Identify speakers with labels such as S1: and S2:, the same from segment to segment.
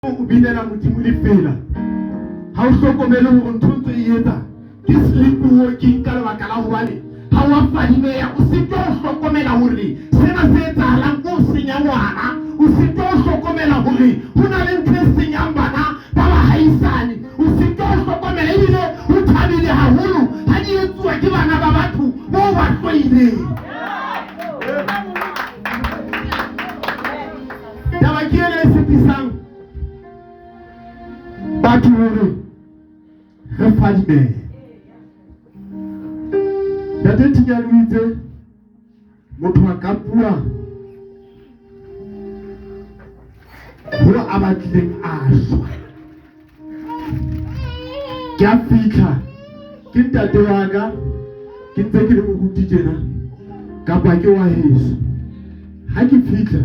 S1: O binela modimo le fela ha o hlokomele hore ntho ntse e etsa ke sleepwalking ka lebaka la hobane ha wa fadimeya o se tlo hlokomela hore sena se etsahalang ko senya ngwana o se tlo hlokomela hore ho na le ntho e senyang bana ba bahaisane o se tlo hlokomela ebile o thabile haholo ha di etsuwa ke bana ba batho moo ba hloileng taba ke ena e setisang batho hore re fadimehe. Ntate Tinyane o itse motho a ka bua ho a batlileng a shwa ke a fitlha ke ntate wa ka ke ntse ke le moruti tjena kapa ke wa heso ha ke fitlha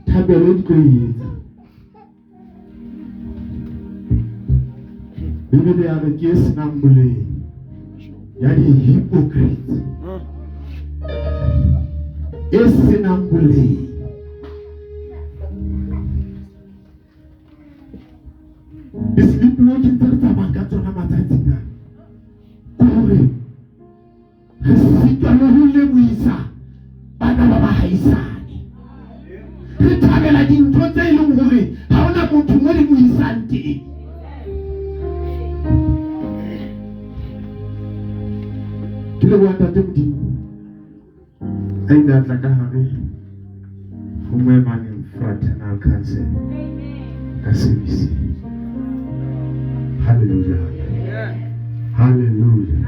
S1: thabelo di tlo etsa Bibele ya re ke senang boleng ya di hypocrites e senang boleng sleepwalking tse re tsamayang ka tsona matsatsing a ke hore re sitwa le ho lebohisa bana ba bahaisane re thabela dintho tse e leng hore ha hona motho mo di buisang teng ke le bua ntate modimo a ile a tla ka hare ho Moemaneng Fraternal Council ka service. Hallelujah, hallelujah.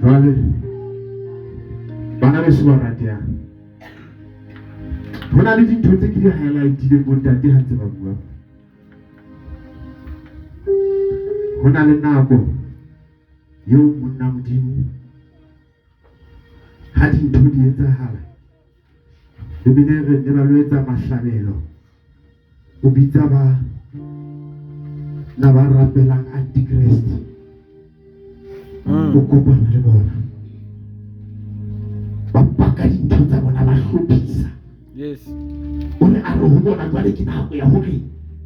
S1: Jwale bana beso ba ratang ho na le dintho tse ke di highlightile bo ntate ha ntse ba bua. Ho na le nako eo monna modimo ha dintho di etsahala ebile re ne ba lo etsa mahlabelo o bitsa ba na ba rapelang antichrist o kopana le bona ba paka dintho tsa bona ba hlophisa o ne a re ho bona jwale ke nako ya hore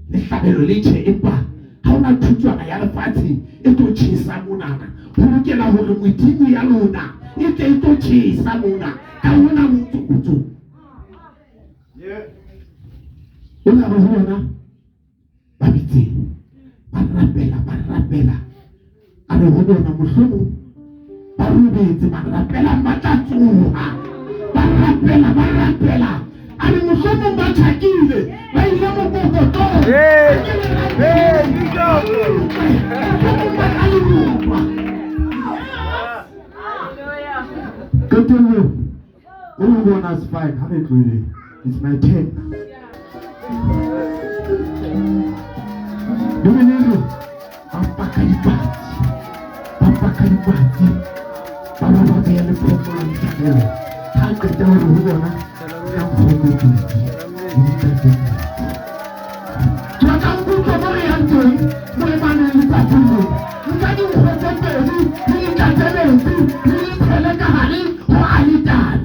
S1: lehlabelo le tjhe empa ha ona thutswana ya lefatshe e tlo tjhesa monana ho lokela hore modimo ya lona e tle e tlo tjhesa mona ka hona motsotso o na re ho bona ba bitse ba rapela a re ho bona mohlomo ba robetse ba rapela ba tla tsoha ba rapela a re mohlomo ba tshakile ba ile mo kokoto Everyone's fine. Have it really. It's my turn. Do we need it? Papa Kalipati. Papa Babian Program. How could down the Hugana? Come for the duty. Jacam put over and doing my man in the Tapu. You can't even hold the baby. You can't tell anything. You tell a honey or I die.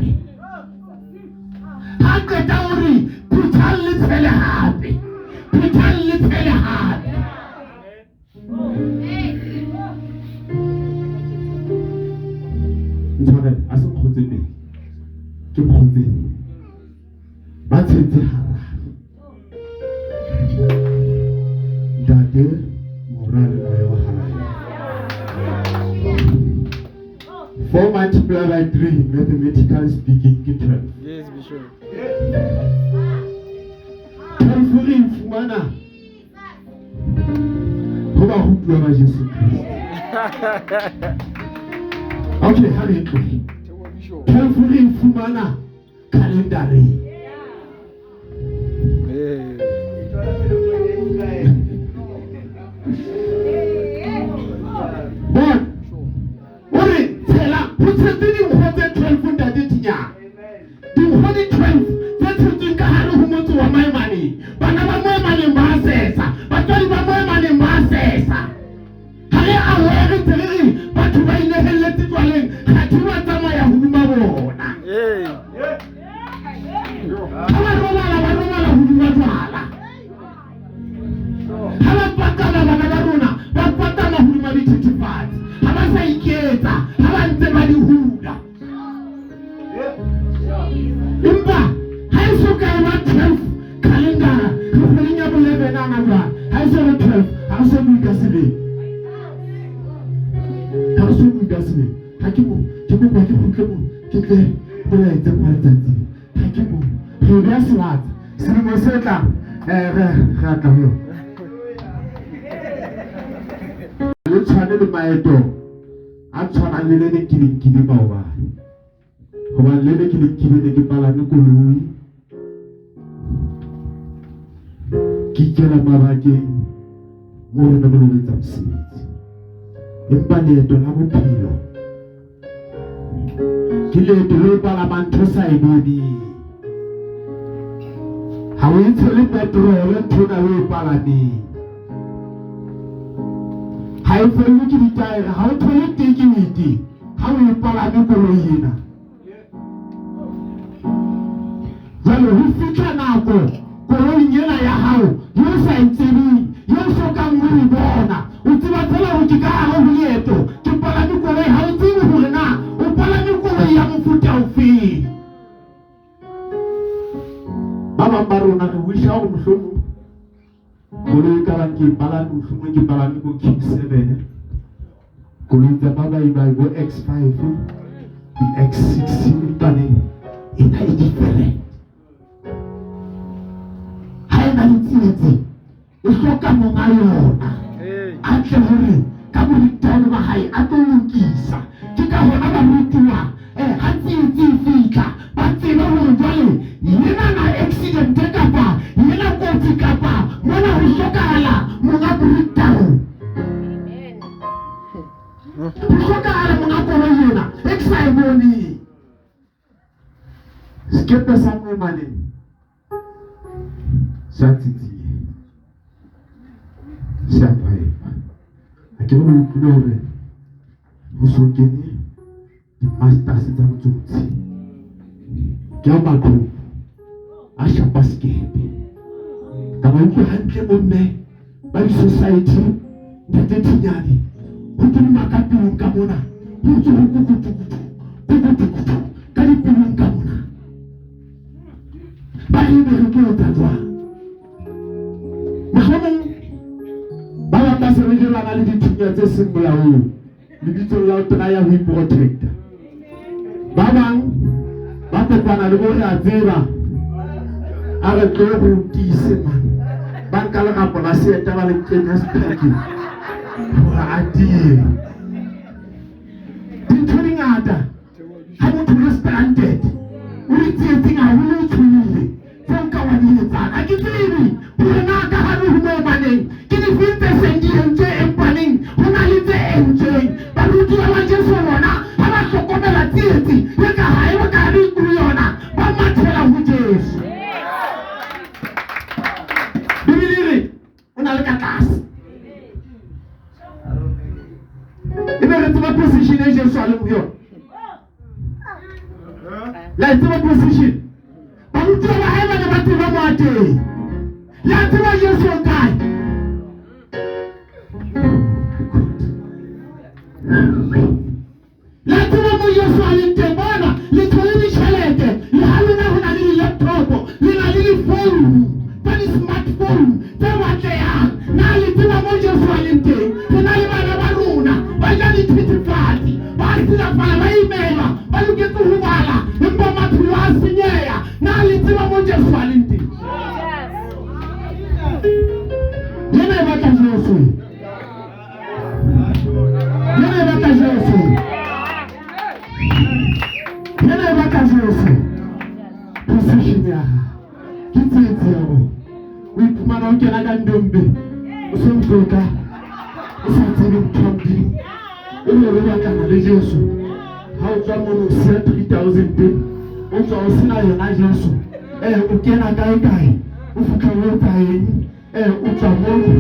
S1: Dowry, pretend very happy. J'arrête, à ce côté, que prendre, bâtir Dade, moral, 4 multiplied by 3, mathematically speaking, get 12.
S2: Yes, Bishop.
S1: Fumana. Comment vous pleurez Jésus-Christ? Ok, allez-y. Telfuri Fumana. Calendari. Bon. Ori, c'est là. Vous savez, vous avez 12 d'Aditia. You hold it 12. That's what you got to do my money. But now my money in Basses. But tell my money in Basses. Hale aware tele. But to buy the hell let it walling. Hatu watama ya huduma bona. patala bana ba rona ba patala hodima dithethefatsi ha ba sa iketsa ha ba ntse ba di hula empa ha e soka e ba 12 kalendara re felinya bolebena ngwana ha e so 12 ha se mo ka sele ha se mo ka sele ha ke mo ke khutle mo ke tle bola etse mo letsatsi ha ke mo re ba slata se mo setla re tla ho le tshwane le maeto a tshwana le le ke ba ba hoba le le ke palame koloi ke kela mabakeng mo re ne re tsa mosebetsi empa leeto la bophelo ke leeto le palama ntho sa e bone ha o itshele petrol thona o e palameng ha e felle ke ditaere ha o thole tekete ha o e palame koloi ena jalo ho fihla nako koloi ena ya hao yo sa itsebeng yo sokang ho e bona o tseba fela ho ke ka hare ho leeto ke palame koloi ha o tsebe hore na o palame koloi ya mofuta ofeng ba bang ba rona re wisha ho mohlomong koloi ka bang ke palame mohlomong ke palame ko King 7 koloi tsa ba bo X5 di X6 paneng ena e different haeba ntse e hloka monga yona a tle hore ka boritano ba hae a tlo lokisa ke ka hona ba rutiwa ha tsietsi fihla ba tseba hore jwale yena na accident kapa yena kotsi kapa mona ho hlokahala monga boritano ho hlokahala monga koloi yena excitement skepe sa Moemaneng Satiti Sapai akere o pula hore ho so kene di masters tsa botsotsi ke batho a shapa skepe ka ba utlwe hantle bomme ba di society ntate Thinyane ho tuma ka tulong ka mona ho tsho kukutu ka di tulong ka mona ba ile re ke tsa jwa mohlomong ba bang ba sebedisana le dithunya tse seng molaong lebitsong la ho traya ho iprotecta ba bang ba kopana le bo re a tseba a re tlo go tise man ba nka le gapo la seeta ba le kenya sepaki gore a tie dintho di ngata ha motho le stranded o le tsietseng haholo o tshwenile tse nka wa di etsang a ke tsebe hore na ka hare ho Moemaneng ke difeng tse seng di entswe empaneng ho na le tse entsweng baruti ba Jesu bona ha ba hlokomela tsietsi le ka hae ba ka hare ho yona ba mathela ho Jesu Bibele o na le ka tlase ebe re tseba position e Jesu a le mo yona la tseba position baruti ba hae ba ne ba tseba mo ateng la tseba Jesu o kae la tseba mo Jesu a le teng bona le thole ditjhelete le ha lona ho na le laptop le na le di-phone tsa di-smartphone tse batlehang na le tseba mo Jesu a le teng re na le bana ba rona ba ja dithethefatsi ba silafala ba imelwa ba loketse ho bala empa maphelo a senyeha na le tseba mo Jesu a le teng yena e batla Jesu yena e batla Jesu yena e batla Jesu position ya ke tsietsi ya bo o iphumana o kena ka ndombe o se mtloka o sa tsebe mthombi o le batlana le Jesu ha o tswa mono se 3000 o tswa o sena yona Jesu o kena kae o futla o taeng o tswa mono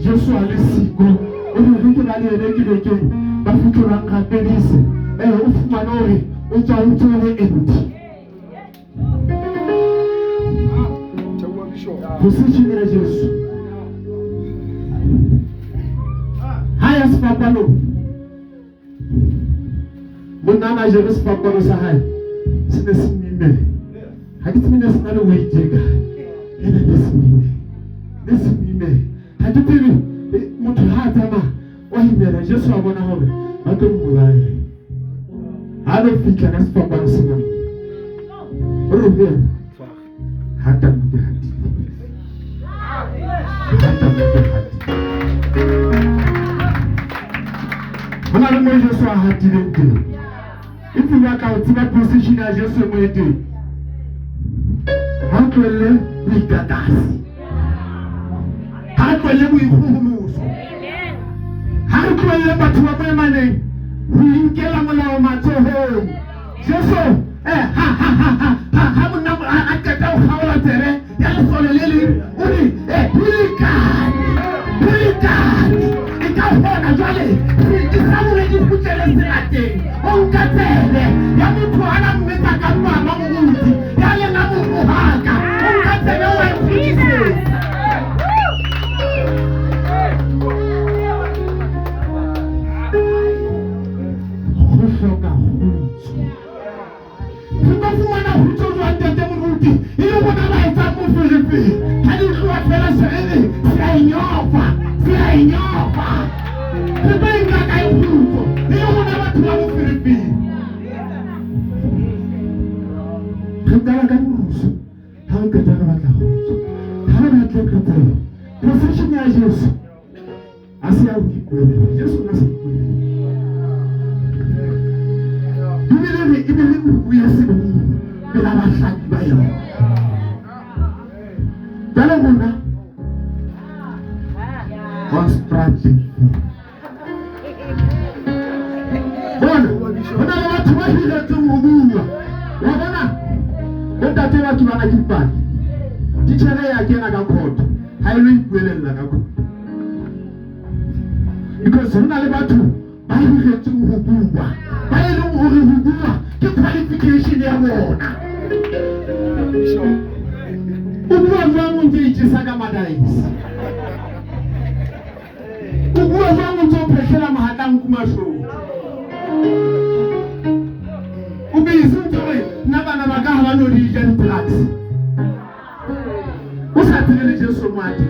S1: Jesu a le siko o re ke ba le ene ke bekeng ba futlang Rapedisa o fumana hore o tswa o tswe empty position ya Jesu phapano monna na jere sefapano sa hae se ne se mmine ha ke tsene se na le weight ka ene ne se mmine ha ke tsebe motho ha tsama o himela Jesu a bona hore ba tlo mmolaya ha lo fitla ka sefapano se na o re bua ha ta mo ke hona le mo Jesu a hatileng teng e tseba ka o tseba position ya Jesu mo eteng ha tlwele boikatasi ha tlwele boikgohomoso ha tlwele batho ba Moemaneng ho inkela molao matsohong Jesu ha monna a qeta ho kgaola tsebe ya lesole le leng o re bulikane e ka hona jwale ke sa bole di khutlele selateng o nka tsebe ya motho a na mmetsa ka mama moruti ya lena moruhaka o nka tsebe wa fitise ho hloka khutso Puta fumana khutso jwa tete moruti e le bona ba etsa mo Filipi ha di tloa fela serele se a inyofa re ba inga ka khutso e le bona batho ba mo Filipi re kala ka moruso ha re ka tla batla khutso ha re batla khutso position ya Jesu asi ya ukwele Jesu na se ukwele ibele buya seboni bela bahlaki ba yona bela bona constructing bona le batho ba hiretseng ho bua wa bona ntate batho bana dipaki ditjhere ya kena ka court ha ile ipuelella ka court because hona le batho ba hiretseng ho bua ba ile hore ho bua ke qualification ya bona o bua jwang o ntse itjesa ka madaisi o bua jwang o ntse o phehlela mahatlang kumasho o busy ntse nna bana ba ka ha ba no di drugs o sa tsele Jesu mati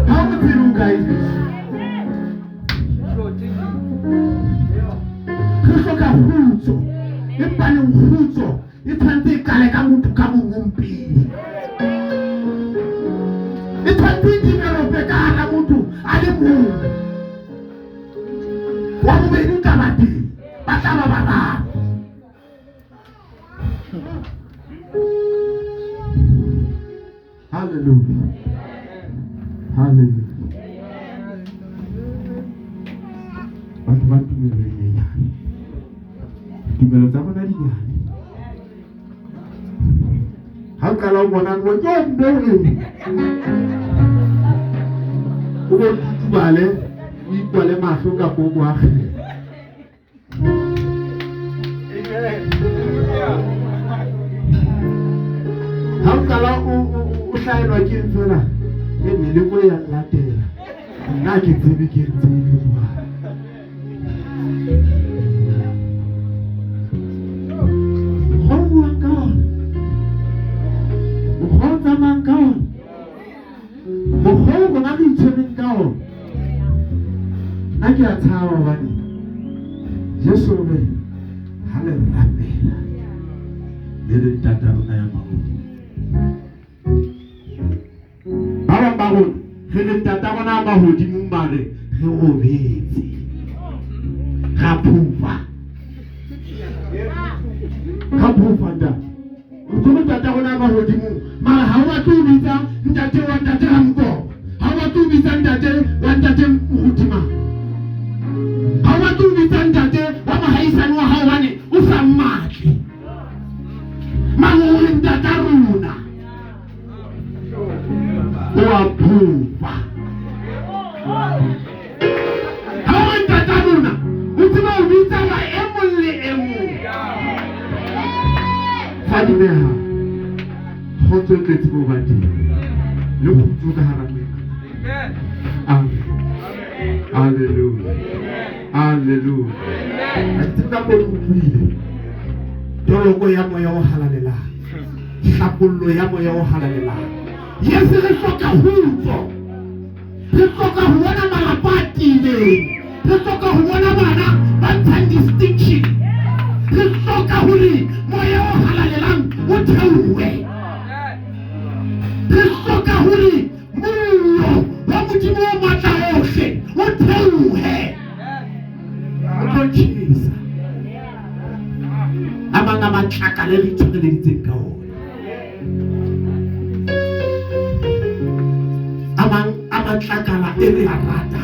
S1: ha o tsele o guys hloka khutso e paneng khutso e tshwantse e kale ka motho ka bongompedi e tshwantse e develope ka hara motho a le mong wa bobedi ka bateng ba tla ba bararo hallelujah batho ba tumeleng tumelo tsa bona di nyane ha kala o bona mo ke mbe o bo tutubale o ikwale mahlo ka go go agile ha kala o hlaelwa ke ntsela e nele go ya latela nna ke tsebe ke tsebe ba ke a tshaba bane Jesu re ha le rapela le tata rona ya mahodi ba ba go le tata rona ya mahodi mo mare re robetse ga phufa nda o tata rona ya mahodi mo mara ha wa tu bitsa ntate wa ntate ha mko ha wa tu bitsa ntate wa ntate mohutima hawa tu bitantate wa mahaisani wa hawane usamaki manguri ntataruna wa phufa hawa ntataruna utima ubita wa emule emu fadimeha khotso tletse mo bateng le go tsuka hara mena amen hallelujah Hallelujah. Atika mo utlwile. Toloko ya moya o halalela. Hlapollo ya moya o halalela. Yes, re hloka khutso. Re hloka ho bona malapa a tiileng. Re hloka ho bona bana ba ntshang distinction. Re hloka hore moya o halalelang o theohe. Re hloka hore mollo wa Modimo o matla ohle o theohe. O tlo tjhesa. Amang a matlakala re itshwareleditseng ka ona. Amang a matlakala e re a rata.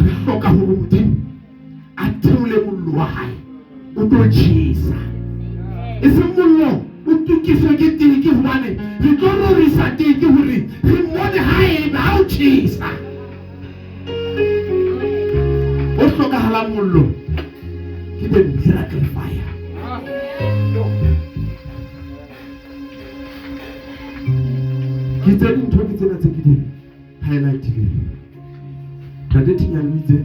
S1: Re hloka hore Modimo a theole mollo wa hae o tlo tjhesa. E seng mollo o tukiswe ke tiki hobane re tlo rorisa tiki hore re mmone haeba ha o tjhesa. O hlokahala mollo ke the miracle fire. Ke tsene ntho ke tsena tse ke di highlight-ileng. Tate Thinyane o itse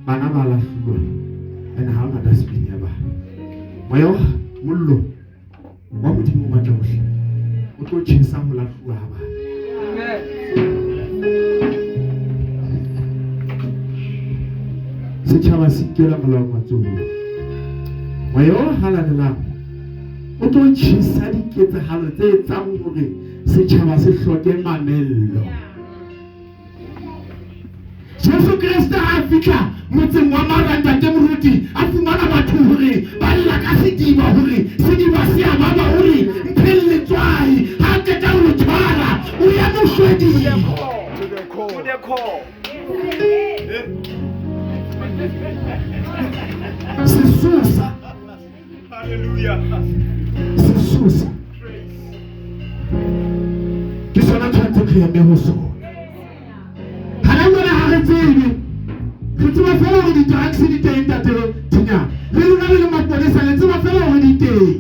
S1: bana ba lahluwa and ha hona dustbin ya bana. Moya wa mollo wa Modimo o matla ohle o tlo tjhesa ho lahluwa ha bana. Setjhaba se ikela molao matsohong. Moya o halalelang o tlo tjhesa diketsahalo tse etsang hore setjhaba se hloke mamello. Jesu Kriste a fihla motseng wa Maranda Temuruti a fumana batho hore ba lla ka sediba hore sediba se a baba hore mpheletswai ha qeta ho tshwara o ya moshwedi. Sesusa. Hallelujah. Sesusa. Ke sona tshwantse re eme ho sona. Hana ngwana ha re tsebe. Re tseba fela hore di-drugs di teng Tate Thinyane. Le lona le mapolesa le tseba fela hore di teng.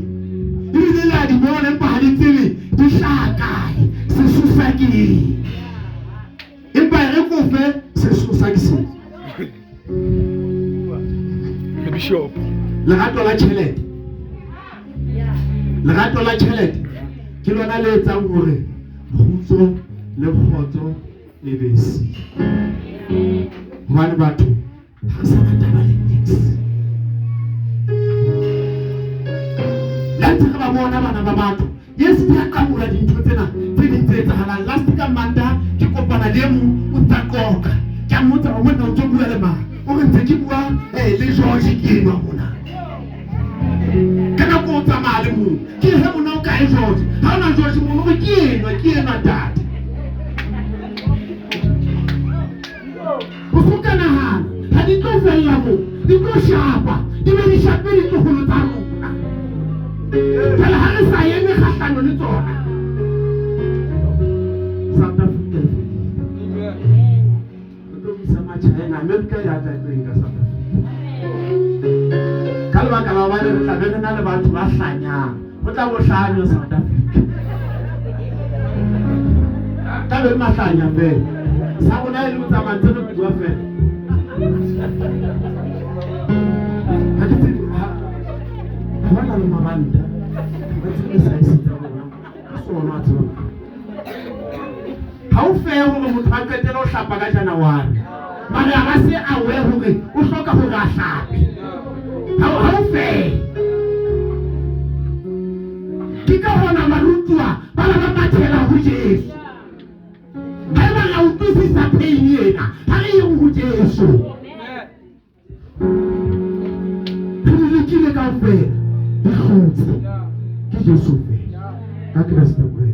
S1: Ebile le a di bona empa ha di tsebe di hlaha kae. Sesusa ke eng? Empa re kofe sesusa ke se. Bishop. Lerato la tjhelete. Lerato la tjhelete ke lona le etsang hore khutso le khotso le besi. Hobane batho ha sa taba le nix. La ntse ba bona bana ba batho. Yes, dia ka mora dintho tsena tse ding tse etsahalang. Last ka Manda ke kopana le mo o takoka. Ke mmotsa o mona o tlo bua le mang. O re ntse ke bua le George ke eno mona. Kana ko tsamaya le mo. Ke he mona o ka e George. Ha ona George mo re ke eno dad. O fukana ha. Ha di tlo fella mo. Di tlo shapa. Di be di shape di tlo holo tsa rona. Tala ha re sa yeme kgahlano le tsona. South Africa. China, America ya tla tla South Africa. Kalwa kala ba re tla be na le batho ba hlanyang. Ho tla bo hlanyo South Africa. Ta be mahlanya be. Sa bona ile mo tsamantse le bua fe. Ha ke tsebe ha bana le mabanda. Ba tsebe sa isitsa bona. So na tsona. Ha o fe hore motho a qetela ho hlapa ka January. Mara ga se awe hore o hloka hore a hlape. Ha o fe. Ke ka hona marutwa ba la ba mathela ho Jesu. Ba ba la utlwisisa pain ena. Ha re ye ho Jesu. Re kile ka fe. Ke khutso. Ke Jesu fe. Ka Kristo fe.